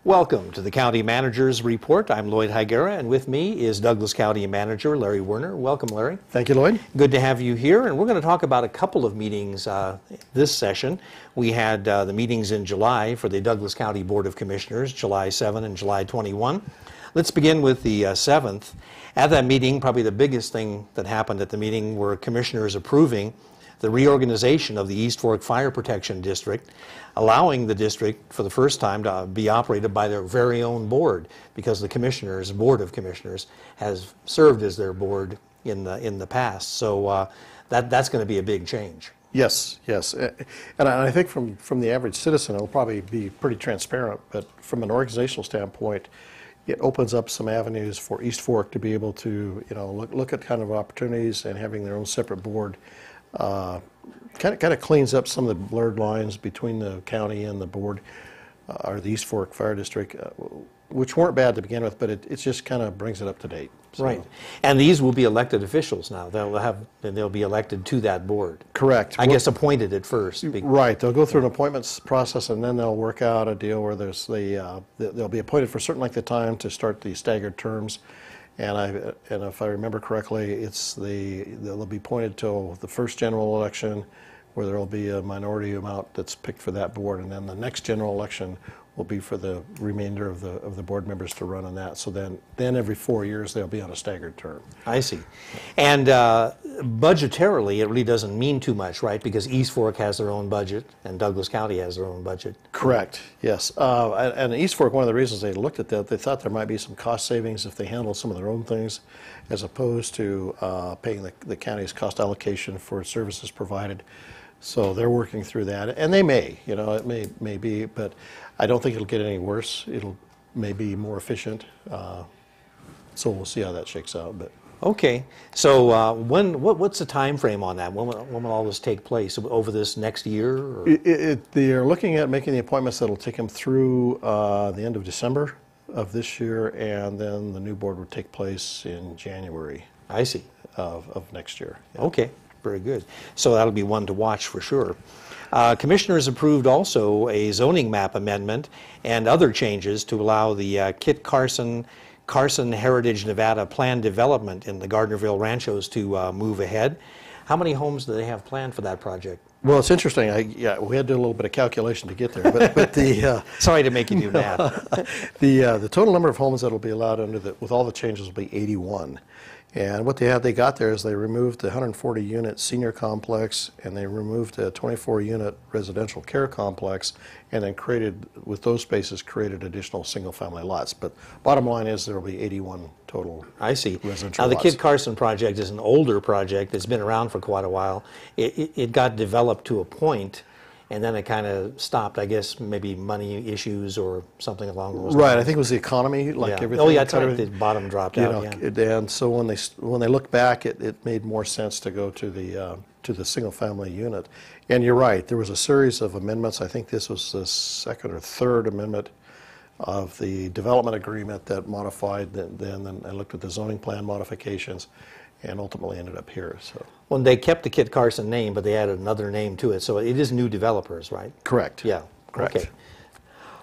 Welcome to the County Manager's Report. I'm Lloyd Higuera, and with me is Douglas County Manager Larry Werner. Welcome, Larry. Thank you, Lloyd. Good to have you here, and we're going to talk about a couple of meetings this session. We had the meetings in July for the Douglas County Board of Commissioners, July 7 and July 21. Let's begin with the 7th. At that meeting, probably the biggest thing that happened at the meeting were commissioners approving the reorganization of the East Fork Fire Protection District, allowing the district for the first time to be operated by their very own board, because the commissioners, Board of Commissioners, has served as their board in the past. So that's going to be a big change. Yes, yes. And I think from the average citizen, it'll probably be pretty transparent, but from an organizational standpoint, it opens up some avenues for East Fork to be able to, look at kind of opportunities, and having their own separate board kind of cleans up some of the blurred lines between the county and the board, or the East Fork Fire District, which weren't bad to begin with, but it just kind of brings it up to date. So. Right. And these will be elected officials now. They'll be elected to that board. Correct. I guess appointed at first. Right. They'll go through an appointments process, and then they'll work out a deal where they'll be appointed for a certain length of time to start the staggered terms. And if I remember correctly, they'll be appointed till the first general election, where there will be a minority amount that's picked for that board, and then the next general election will be for the remainder of the board members to run on that. So then every 4 years they'll be on a staggered term. I see. And budgetarily, it really doesn't mean too much, right? Because East Fork has their own budget, and Douglas County has their own budget. Correct. Yes. And East Fork, one of the reasons they looked at that, they thought there might be some cost savings if they handled some of their own things, as opposed to paying the county's cost allocation for services provided. So they're working through that, and they may, it may be, but I don't think it'll get any worse. It'll may be more efficient. So we'll see how that shakes out. But okay. So what's the time frame on that? When will all this take place? Over this next year? Or? They're looking at making the appointments that'll take them through the end of December of this year, and then the new board would take place in January. I see. Of next year. Yeah. Okay. Very good. So that'll be one to watch for sure. Commissioners approved also a zoning map amendment and other changes to allow the Kit Carson Heritage Nevada Plan Development in the Gardnerville Ranchos to move ahead. How many homes do they have planned for that project? Well, it's interesting. We had to do a little bit of calculation to get there, but the sorry to make you do math. The total number of homes that will be allowed with all the changes will be 81. And what they got there is they removed the 140-unit senior complex, and they removed a 24-unit residential care complex, and then with those spaces, created additional single-family lots. But bottom line is there will be 81 total. I see. Residential now, the lots. Kit Carson project is an older project that's been around for quite a while. It got developed to a point, and then it kind of stopped, I guess, maybe money issues or something along those lines. Right, I think it was the economy, everything. Oh, yeah, that's right. The bottom dropped out. And so when they look back, it made more sense to go to the single-family unit. And you're right, there was a series of amendments. I think this was the second or third amendment of the development agreement that modified. Then I looked at the zoning plan modifications, and ultimately ended up here. So. Well, they kept the Kit Carson name, but they added another name to it. So it is new developers, right? Correct. Yeah. Correct. Okay.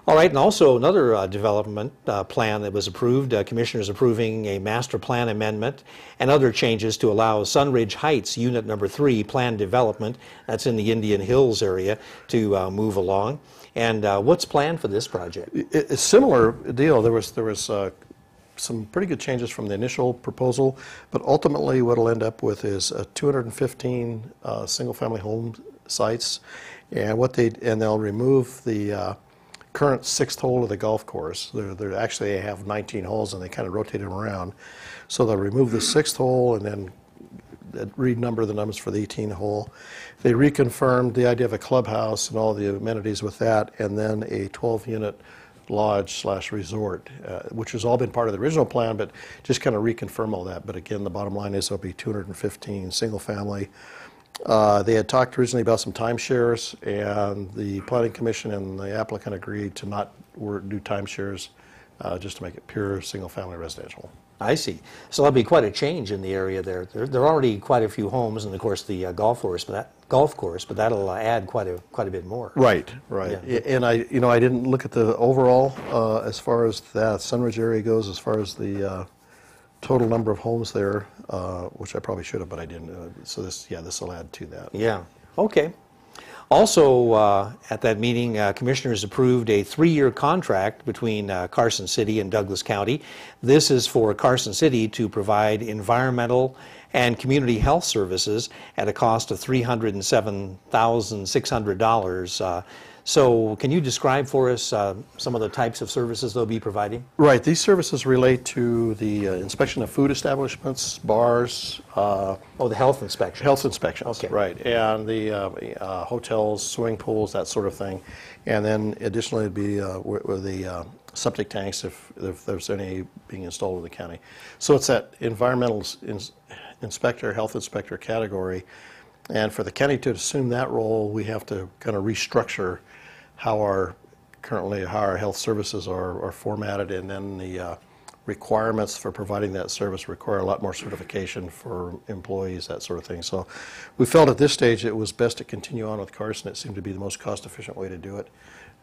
All right, and also another development plan that was approved, commissioners approving a master plan amendment and other changes to allow Sunridge Heights, Unit Number 3, planned development, that's in the Indian Hills area, to move along. And what's planned for this project? It's a similar deal. There was some pretty good changes from the initial proposal, but ultimately what it'll end up with is 215 single-family home sites, and they'll remove the current 6th hole of the golf course. They actually have 19 holes, and they kind of rotate them around. So they'll remove the 6th hole and then renumber the numbers for the 18th hole. They reconfirmed the idea of a clubhouse and all the amenities with that, and then a 12-unit lodge/resort, which has all been part of the original plan, but just kind of reconfirm all that. But again, the bottom line is there'll be 215 single family. They had talked originally about some timeshares, and the Planning Commission and the applicant agreed to not do timeshares, just to make it pure single family residential. I see. So that'll be quite a change in the area there. There are already quite a few homes, and of course the golf course, but that'll add quite a bit more. Right, right. Yeah. And I didn't look at the overall as far as that Sunridge area goes, as far as the total number of homes there, which I probably should have, but I didn't. So this will add to that. Yeah. Okay. Also, at that meeting, commissioners approved a 3-year contract between Carson City and Douglas County. This is for Carson City to provide environmental and community health services at a cost of $307,600. So can you describe for us some of the types of services they'll be providing? Right. These services relate to the inspection of food establishments, bars. Oh, the health inspections. Health inspections, Okay. right. And the hotels, swimming pools, that sort of thing. And then additionally, it'd be with the septic tanks if there's any being installed in the county. So it's that environmental inspector, health inspector category. And for the county to assume that role, we have to kind of restructure how our health services are formatted, and then the requirements for providing that service require a lot more certification for employees, that sort of thing. So we felt at this stage it was best to continue on with Carson. It seemed to be the most cost-efficient way to do it.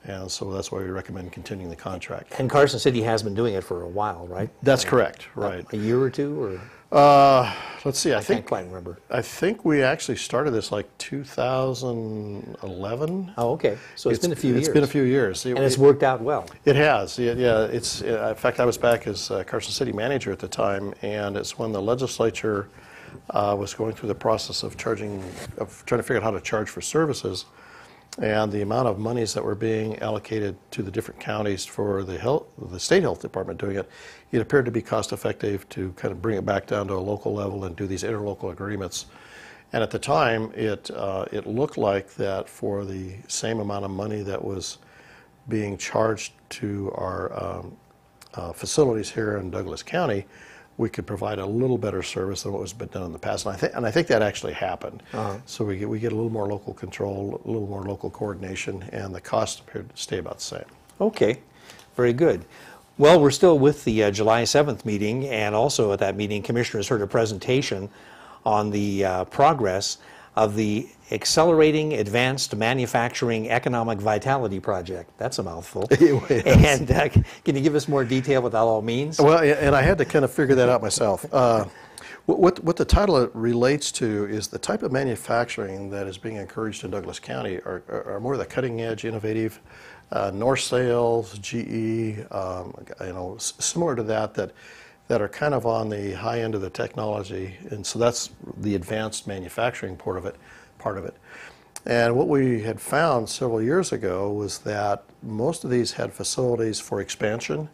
And so that's why we recommend continuing the contract. And Carson City has been doing it for a while, right? That's correct, right. A year or two, or? Let's see, I can't quite remember. I think we actually started this like 2011. Oh, okay. So it's been a few years. It's been a few years. And it's worked out well. It has, yeah. In fact, I was back as Carson City manager at the time, and it's when the legislature was going through the process of trying to figure out how to charge for services, and the amount of monies that were being allocated to the different counties for the state health department doing it, it appeared to be cost effective to kind of bring it back down to a local level and do these interlocal agreements. And at the time, it looked like that for the same amount of money that was being charged to our facilities here in Douglas County, we could provide a little better service than what was been done in the past. And I think that actually happened. So we get a little more local control, a little more local coordination, and the cost appeared to stay about the same. Okay, very good. Well, we're still with the July 7th meeting, and also at that meeting, commissioners heard a presentation on the progress of the Accelerating Advanced Manufacturing Economic Vitality Project. That's a mouthful. And can you give us more detail what that all means? Well, and I had to kind of figure that out myself. What the title relates to is the type of manufacturing that is being encouraged in Douglas County are more the cutting edge, innovative, North Sales, GE, similar to that are kind of on the high end of the technology, and so that's the advanced manufacturing part of it. And what we had found several years ago was that most of these had facilities for expansion,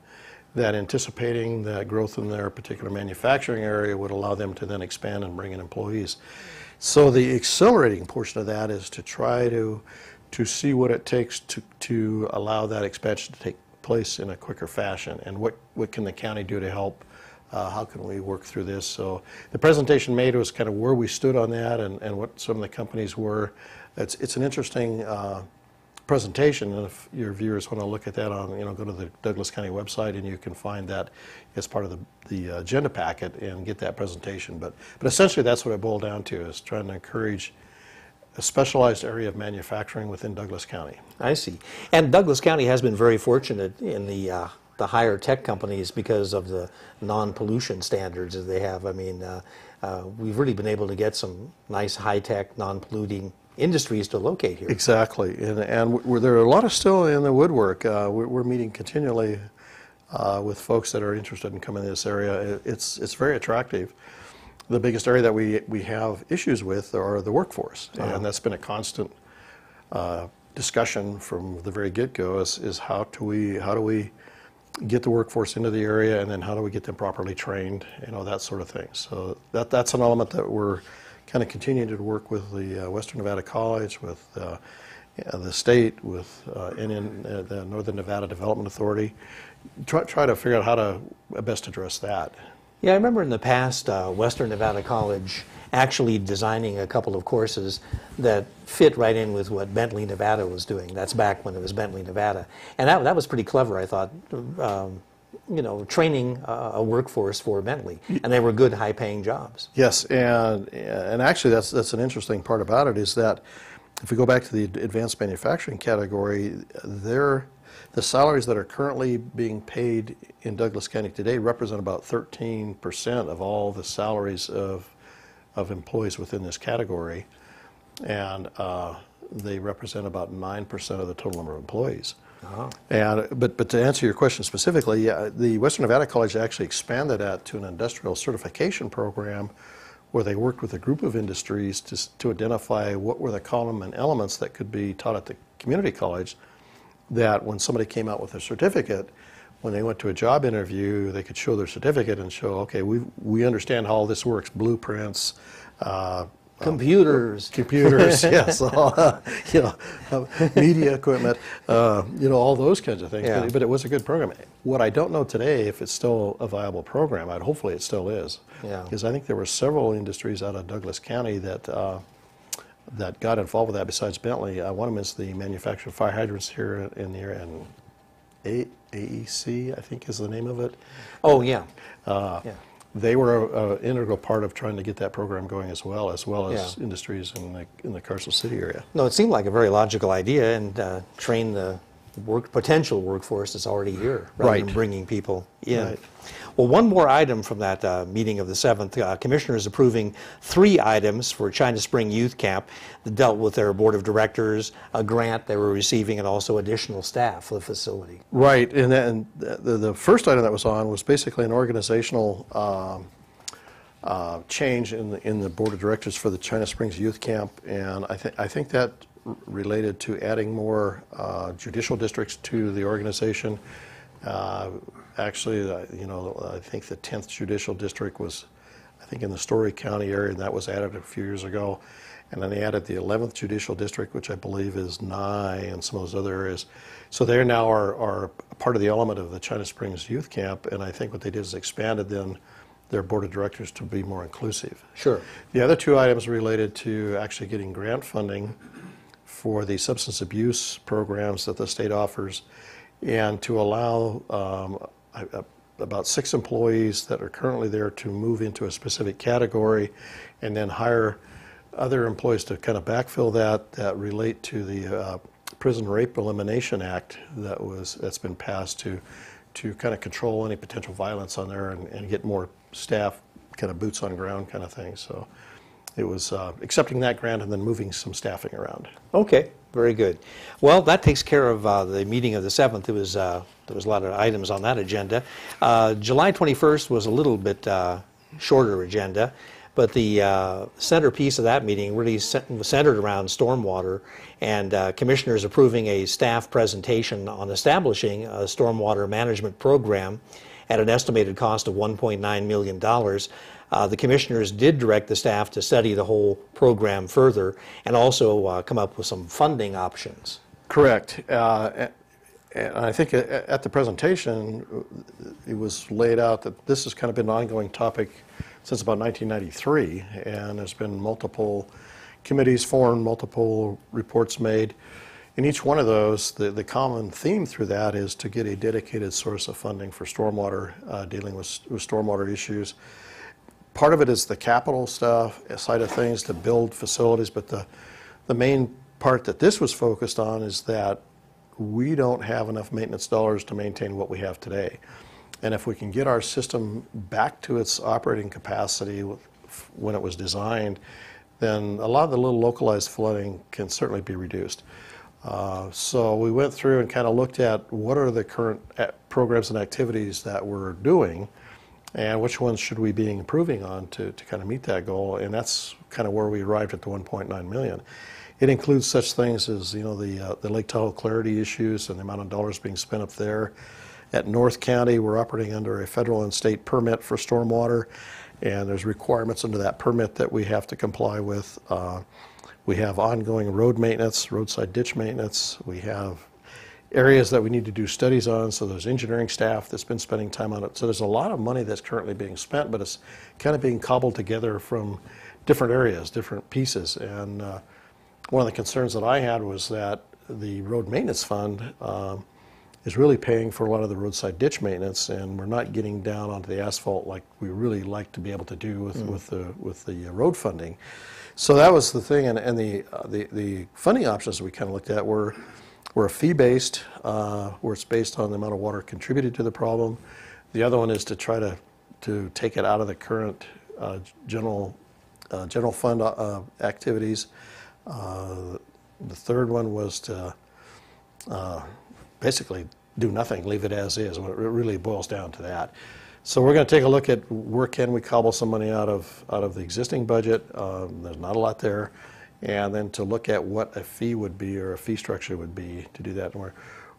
that anticipating that growth in their particular manufacturing area would allow them to then expand and bring in employees. So the accelerating portion of that is to try to see what it takes to allow that expansion to take place in a quicker fashion, and what can the county do to help. How can we work through this? So the presentation made was kind of where we stood on that, and what some of the companies were. It's an interesting presentation, and if your viewers want to look at that go to the Douglas County website, and you can find that as part of the agenda packet and get that presentation. But essentially that's what it boiled down to, is trying to encourage a specialized area of manufacturing within Douglas County. I see. And Douglas County has been very fortunate in the higher tech companies because of the non-pollution standards that they have. I mean, we've really been able to get some nice high-tech, non-polluting industries to locate here. Exactly, and there are a lot of still in the woodwork. We're meeting continually with folks that are interested in coming to this area. It's very attractive. The biggest area that we have issues with are the workforce, and that's been a constant discussion from the very get-go. Is how do we get the workforce into the area, and then how do we get them properly trained, that sort of thing. So that's an element that we're kind of continuing to work with the Western Nevada College, with the state, with the Northern Nevada Development Authority, try to figure out how to best address that. Yeah, I remember in the past, Western Nevada College actually designing a couple of courses that fit right in with what Bentley, Nevada was doing. That's back when it was Bentley, Nevada. And that was pretty clever, I thought, training a workforce for Bentley, and they were good, high-paying jobs. Yes, and actually that's an interesting part about it is that if we go back to the advanced manufacturing category, the salaries that are currently being paid in Douglas County today represent about 13% of all the salaries of employees within this category, and they represent about 9% of the total number of employees. Oh. But to answer your question specifically, yeah, the Western Nevada College actually expanded that to an industrial certification program where they worked with a group of industries to identify what were the column and elements that could be taught at the community college, that when somebody came out with a certificate, when they went to a job interview, they could show their certificate and show, okay, we understand how all this works, blueprints, computers, yes, media equipment, all those kinds of things. Yeah. But it was a good program. What I don't know today, if it's still a viable program, hopefully it still is. Yeah. Because I think there were several industries out of Douglas County that got involved with that besides Bentley. One of them is the manufacturer of fire hydrants here in the area, and AEC, I think is the name of it. Oh, yeah. Yeah. They were an integral part of trying to get that program going as well as Yeah. industries in the Carson City area. No, it seemed like a very logical idea, and train the potential workforce that's already here, rather Right. than bringing people in. Right. Well, one more item from that meeting of the 7th. Commissioners approving 3 items for China Spring Youth Camp that dealt with their board of directors, a grant they were receiving, and also additional staff for the facility. Right, and then the first item that was on was basically an organizational change in the board of directors for the China Springs Youth Camp, and I think that related to adding more judicial districts to the organization. Actually, I think the 10th judicial district was, I think, in the Story County area, and that was added a few years ago. And then they added the 11th judicial district, which I believe is Nye and some of those other areas. So they now are part of the element of the China Springs Youth Camp, and I think what they did is expanded then their board of directors to be more inclusive. Sure. The other 2 items related to actually getting grant funding for the substance abuse programs that the state offers, and to allow about 6 employees that are currently there to move into a specific category, and then hire other employees to kind of backfill that relate to the Prison Rape Elimination Act that's been passed to kind of control any potential violence on there and get more staff, kind of boots on ground kind of thing. So it was accepting that grant and then moving some staffing around. Okay, very good. Well, that takes care of the meeting of the 7th. There was a lot of items on that agenda. July 21st was a little bit shorter agenda, but the centerpiece of that meeting really was centered around stormwater, and commissioners approving a staff presentation on establishing a stormwater management program at an estimated cost of $1.9 million. The commissioners did direct the staff to study the whole program further and also come up with some funding options. Correct. And I think at the presentation, it was laid out that this has kind of been an ongoing topic since about 1993, and there's been multiple committees formed, multiple reports made. In each one of those, the common theme through that is to get a dedicated source of funding for stormwater, dealing with stormwater issues. Part of it is the capital stuff, side of things to build facilities, but the main part that this was focused on is that we don't have enough maintenance dollars to maintain what we have today. And if we can get our system back to its operating capacity when it was designed, then a lot of the little localized flooding can certainly be reduced. So we went through and kind of looked at what are the current programs and activities that we're doing, and which ones should we be improving on to kind of meet that goal, and that's kind of where we arrived at the 1.9 million. It includes such things as the Lake Tahoe clarity issues and the amount of dollars being spent up there. At North County, we're operating under a federal and state permit for stormwater, and there's requirements under that permit that we have to comply with. We have ongoing road maintenance, roadside ditch maintenance. We have areas that we need to do studies on, so there's engineering staff that's been spending time on it. So there's a lot of money that's currently being spent, but it's kind of being cobbled together from different areas, different pieces. And one of the concerns that I had was that the road maintenance fund is really paying for a lot of the roadside ditch maintenance, and we're not getting down onto the asphalt like we really like to be able to do with the road funding. So that was the thing, and the funding options we kind of looked at were a fee-based, where it's based on the amount of water contributed to the problem. The other one is to try to take it out of the current general fund activities. The third one was to basically do nothing, leave it as is. It really boils down to that. So we're going to take a look at where can we cobble some money out of the existing budget. There's not a lot there, and then to look at what a fee would be or a fee structure would be to do that. And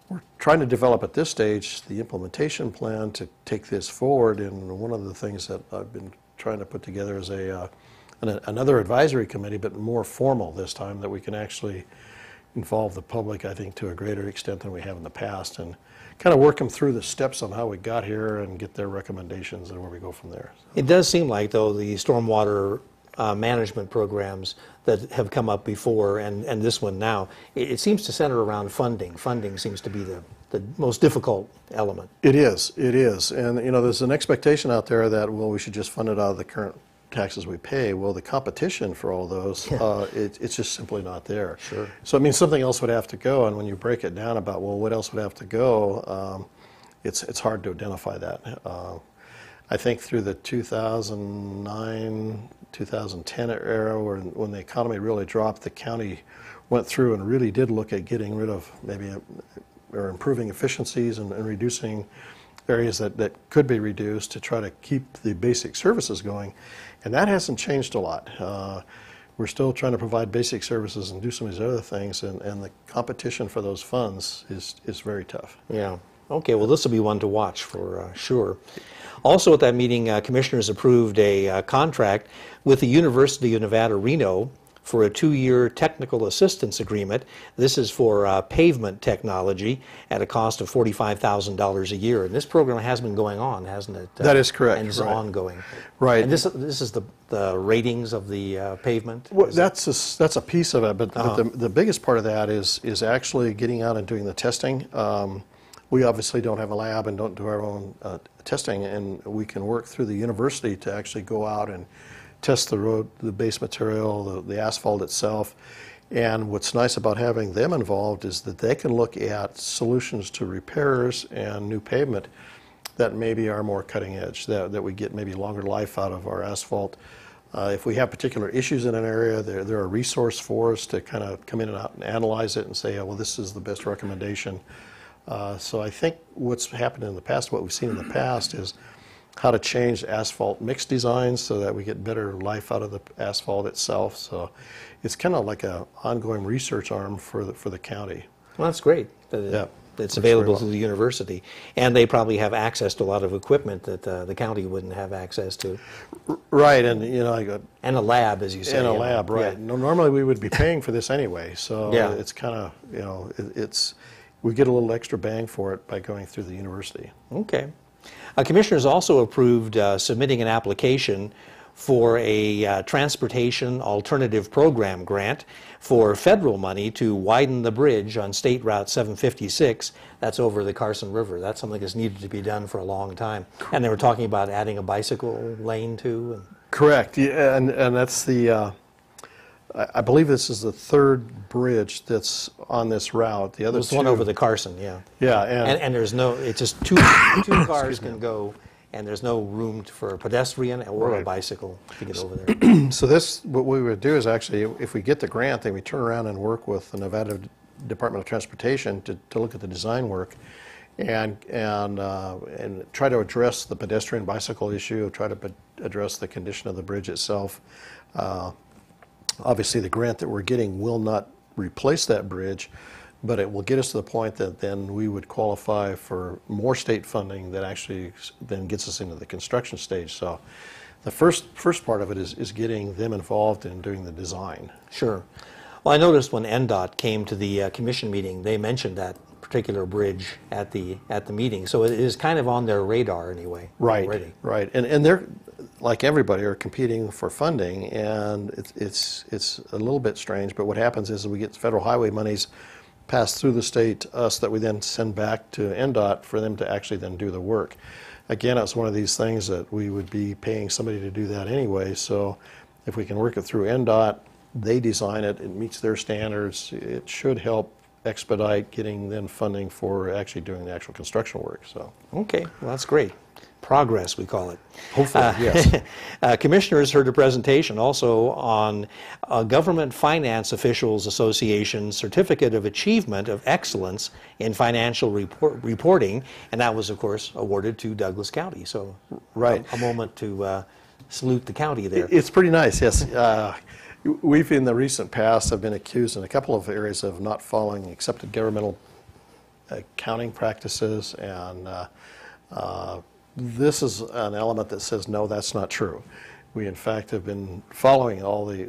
we're trying to develop at this stage the implementation plan to take this forward. And one of the things that I've been trying to put together is another advisory committee, but more formal this time, that we can actually involve the public, I think, to a greater extent than we have in the past, and kind of work them through the steps on how we got here and get their recommendations and where we go from there. It does seem like, though, the stormwater management programs that have come up before and this one now, it seems to center around funding. Funding seems to be the most difficult element. It is. And, there's an expectation out there that, well, we should just fund it out of the current taxes we pay. Well, the competition for all those, it's just simply not there. Sure. So it means something else would have to go, and when you break it down about, well, what else would have to go, it's hard to identify that. I think through the 2009, 2010 era, when the economy really dropped, the county went through and really did look at getting rid of or improving efficiencies and reducing areas that could be reduced to try to keep the basic services going. And that hasn't changed a lot. We're still trying to provide basic services and do some of these other things, and the competition for those funds is very tough. Yeah. Okay, well, this will be one to watch for sure. Also at that meeting, commissioners approved a contract with the University of Nevada, Reno for a 2-year technical assistance agreement. This is for Pavement Technology at a cost of $45,000 a year. And this program has been going on, hasn't it? That is correct. And it's ongoing. Right. And this is the ratings of the pavement? Well, that's a piece of it, but the biggest part of that is actually getting out and doing the testing. We obviously don't have a lab and don't do our own testing, and we can work through the university to actually go out and test the road, the base material, the asphalt itself. And what's nice about having them involved is that they can look at solutions to repairs and new pavement that maybe are more cutting edge, that we get maybe longer life out of our asphalt. If we have particular issues in an area, they're a resource for us to kind of come in and out and analyze it and say, oh, well, this is the best recommendation. So I think what's happened in the past, what we've seen in the past, is how to change asphalt mix designs so that we get better life out of the asphalt itself. So it's kind of like an ongoing research arm for the county. Well, that's great. It's available through the university. And they probably have access to a lot of equipment that the county wouldn't have access to. Right, and and a lab, as you say. And a lab, right. Yeah. No, normally we would be paying for this anyway, so it's kind of, we get a little extra bang for it by going through the university. Okay. Commissioners also approved submitting an application for a Transportation Alternative Program grant for federal money to widen the bridge on State Route 756. That's over the Carson River. That's something that's needed to be done for a long time. And they were talking about adding a bicycle lane too. Correct. Yeah, and that's the, I believe this is the third bridge that's on this route. The other There's one over the Carson, yeah. Yeah. And there's no, it's just two cars can go, and there's no room for a pedestrian or a bicycle to get over there. So what we would do is actually, if we get the grant, then we turn around and work with the Nevada Department of Transportation to look at the design work and try to address the pedestrian bicycle issue, try to address the condition of the bridge itself. Obviously, the grant that we're getting will not replace that bridge, but it will get us to the point that then we would qualify for more state funding that actually then gets us into the construction stage. So the first part of it is getting them involved in doing the design. Sure. Well, I noticed when NDOT came to the commission meeting, they mentioned that particular bridge at the meeting. So it is kind of on their radar anyway. Right, already. Right. And they're, like everybody, are competing for funding, and it's a little bit strange, but what happens is we get federal highway monies, pass through the state to us that we then send back to NDOT for them to actually then do the work. Again, it's one of these things that we would be paying somebody to do that anyway, so if we can work it through NDOT, they design it, it meets their standards, it should help expedite getting then funding for actually doing the actual construction work. So Okay, well, that's great. Progress, we call it. hopefully, yes. Commissioners heard a presentation also on Government Finance Officials Association's Certificate of Achievement of Excellence in Financial Reporting, and that was, of course, awarded to Douglas County. So Right. a moment to salute the county there. It's pretty nice, yes. We've in the recent past have been accused in a couple of areas of not following accepted governmental accounting practices, and this is an element that says no, that's not true. We in fact have been following all the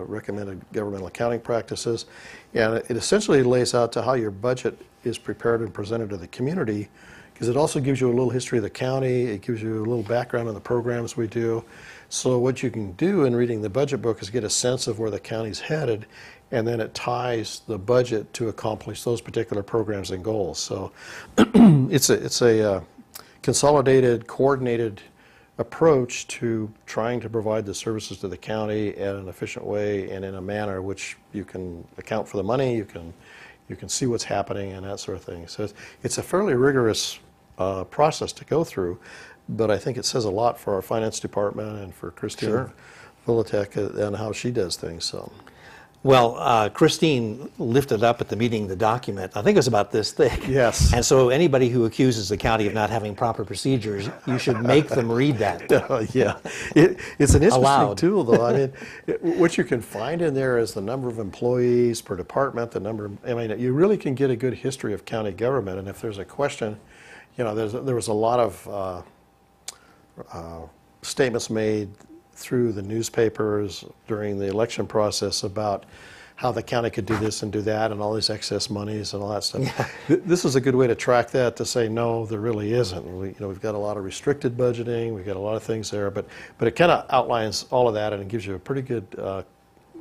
recommended governmental accounting practices, and it essentially lays out to how your budget is prepared and presented to the community, because it also gives you a little history of the county, it gives you a little background on the programs we do. So what you can do in reading the budget book is get a sense of where the county's headed, and then it ties the budget to accomplish those particular programs and goals. So it's a consolidated, coordinated approach to trying to provide the services to the county in an efficient way and in a manner which you can account for the money, you can see what's happening and that sort of thing. So it's a fairly rigorous process to go through, but I think it says a lot for our finance department and for Christine Sure. Volatek and how she does things. So. Well, Christine lifted up at the meeting the document. I think it was about this thick. Yes. And so anybody who accuses the county of not having proper procedures, you should make them read that. Yeah, it's an interesting Aloud. tool, though. I mean, what you can find in there is the number of employees per department, the number. I mean, you really can get a good history of county government. And if there's a question, you know, there was a lot of statements made through the newspapers during the election process about how the county could do this and do that and all these excess monies and all that stuff. Yeah. This is a good way to track that, to say, no, there really isn't. We've got a lot of restricted budgeting, we've got a lot of things there, but it kind of outlines all of that and it gives you a pretty good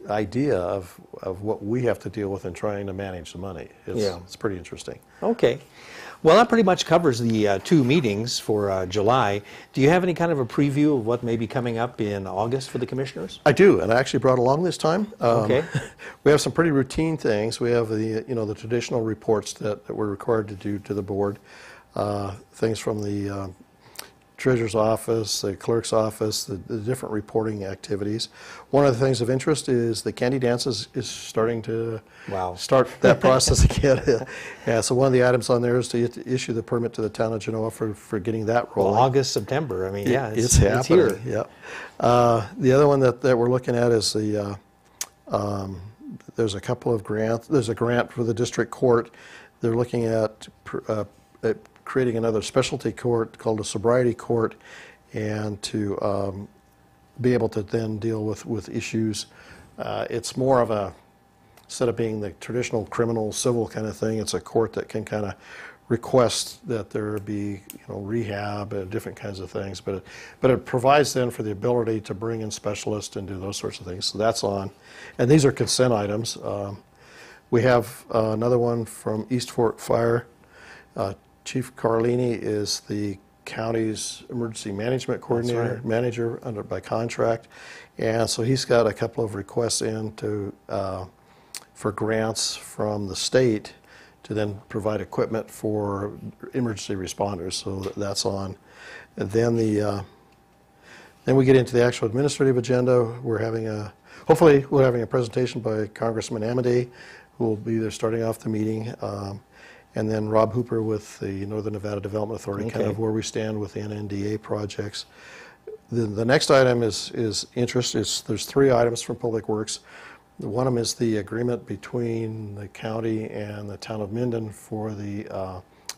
idea of what we have to deal with in trying to manage the money. It's pretty interesting. Okay. Well, that pretty much covers the two meetings for July. Do you have any kind of a preview of what may be coming up in August for the commissioners? I do, and I actually brought along this time. Okay. We have some pretty routine things. We have the traditional reports that we're required to do to the board. Things from the treasurer's office, the clerk's office, the different reporting activities. One of the things of interest is the candy dance is starting to start that process again. Yeah, so one of the items on there is to issue the permit to the town of Genoa for getting that rolling. Well, August, September. I mean, yeah, it's happening. It's here. Yeah. The other one that we're looking at is there's a couple of grants. There's a grant for the district court. They're looking at creating another specialty court called a sobriety court, and to be able to then deal with issues. It's more of a, instead of being the traditional criminal civil kind of thing, it's a court that can kind of request that there be rehab and different kinds of things, but it provides then for the ability to bring in specialists and do those sorts of things. So that's on, and these are consent items. We have another one from East Fork Fire. Chief Carlini is the county's emergency management coordinator, manager by contract, and so he's got a couple of requests in for grants from the state to then provide equipment for emergency responders. So that's on. And then then we get into the actual administrative agenda. Hopefully we're having a presentation by Congressman Amity, who will be there starting off the meeting. And then Rob Hooper with the Northern Nevada Development Authority, kind of where we stand with the NNDA projects. The next item is interest. There's three items from Public Works. One of them is the agreement between the county and the town of Minden for the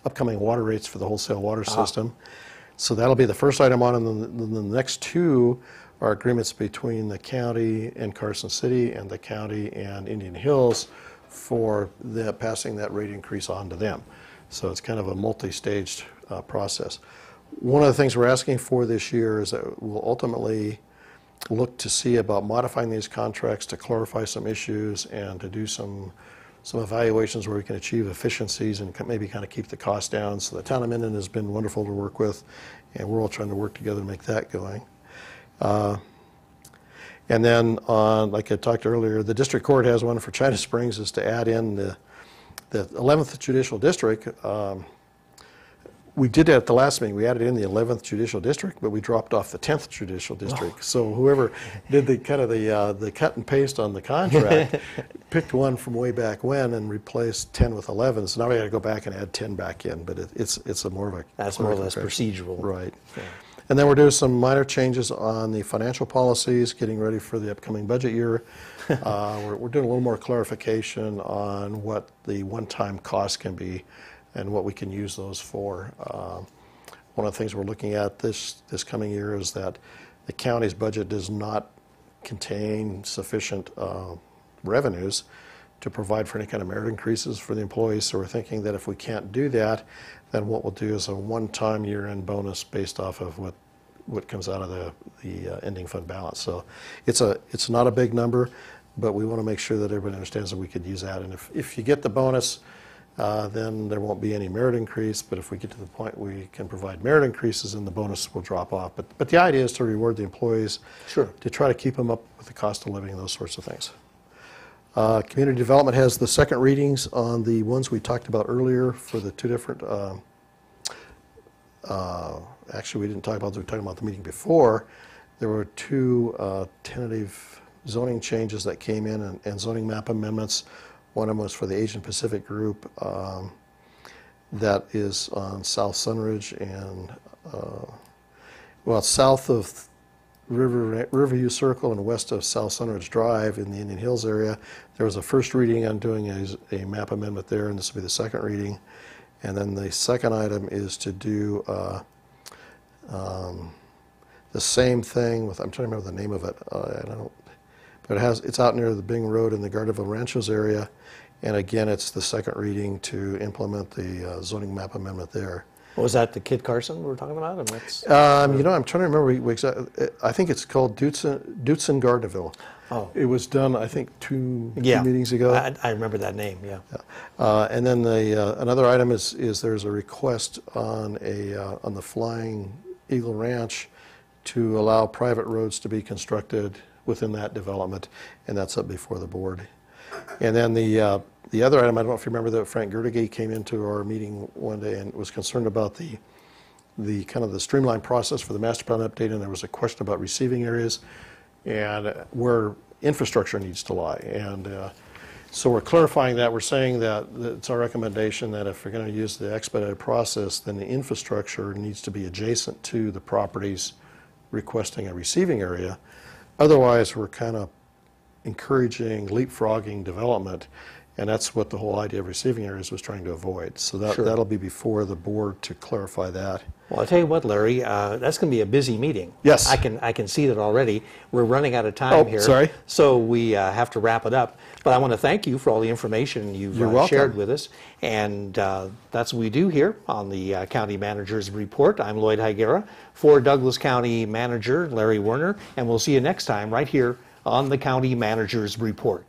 upcoming water rates for the wholesale water system. So that'll be the first item on, and then the next two are agreements between the county and Carson City and the county and Indian Hills for passing that rate increase on to them. So it's kind of a multi-staged process. One of the things we're asking for this year is that we'll ultimately look to see about modifying these contracts to clarify some issues and to do some some evaluations where we can achieve efficiencies and maybe kind of keep the cost down. So the town of Minden has been wonderful to work with, and we're all trying to work together to make that going. And then, like I talked earlier, the district court has one for China Springs, is to add in the 11th Judicial District. We did that at the last meeting. We added in the 11th Judicial District, but we dropped off the 10th Judicial District. Oh. So whoever did the kind of the cut and paste on the contract picked one from way back when and replaced 10 with 11. So now we got to go back and add 10 back in. But it's a more of a that's more or less procedural, right? Yeah. And then we're doing some minor changes on the financial policies, getting ready for the upcoming budget year. We're doing a little more clarification on what the one-time costs can be and what we can use those for. One of the things we're looking at this coming year is that the county's budget does not contain sufficient revenues to provide for any kind of merit increases for the employees. So we're thinking that if we can't do that, then what we'll do is a one-time year-end bonus based off of what comes out of the ending fund balance. So it's not a big number, but we want to make sure that everybody understands that we could use that. And if you get the bonus, then there won't be any merit increase. But if we get to the point we can provide merit increases, then the bonus will drop off. But the idea is to reward the employees, sure, to try to keep them up with the cost of living and those sorts of things. Community development has the second readings on the ones we talked about earlier for the two different, actually we didn't talk about, we were talking about the meeting before. There were two tentative zoning changes that came in and zoning map amendments. One of them was for the Asian Pacific group that is on South Sunridge and, well, south of Riverview Circle and west of South Sunridge Drive in the Indian Hills area. There was a first reading on doing a map amendment there, and this will be the second reading. And then the second item is to do the same thing with, I'm trying to remember the name of it, but it's out near the Bing Road in the Gardnerville Ranchos area. And again, it's the second reading to implement the zoning map amendment there. Was that the Kit Carson we were talking about? And that's, you know, I'm trying to remember exactly. I think it's called Dutzen Gardnerville. Oh. It was done, I think, two meetings ago. I remember that name, yeah. And then another item is there's a request on the Flying Eagle Ranch to allow private roads to be constructed within that development, and that's up before the board. And then the other item, I don't know if you remember that Frank Gertige came into our meeting one day and was concerned about the kind of the streamlined process for the master plan update, and there was a question about receiving areas and where infrastructure needs to lie. And so we're clarifying that. We're saying that it's our recommendation that if we're going to use the expedited process, then the infrastructure needs to be adjacent to the properties requesting a receiving area. Otherwise, we're kind of encouraging leapfrogging development, and that's what the whole idea of receiving areas was trying to avoid. So that'll be before the board to clarify that. Well, I'll tell you what, Larry, that's going to be a busy meeting. Yes. I can see that already. We're running out of time here. Sorry. So we have to wrap it up. But I want to thank you for all the information you've shared with us. And that's what we do here on the County Manager's Report. I'm Lloyd Higuera for Douglas County Manager Larry Werner, and we'll see you next time right here on the County Manager's Report.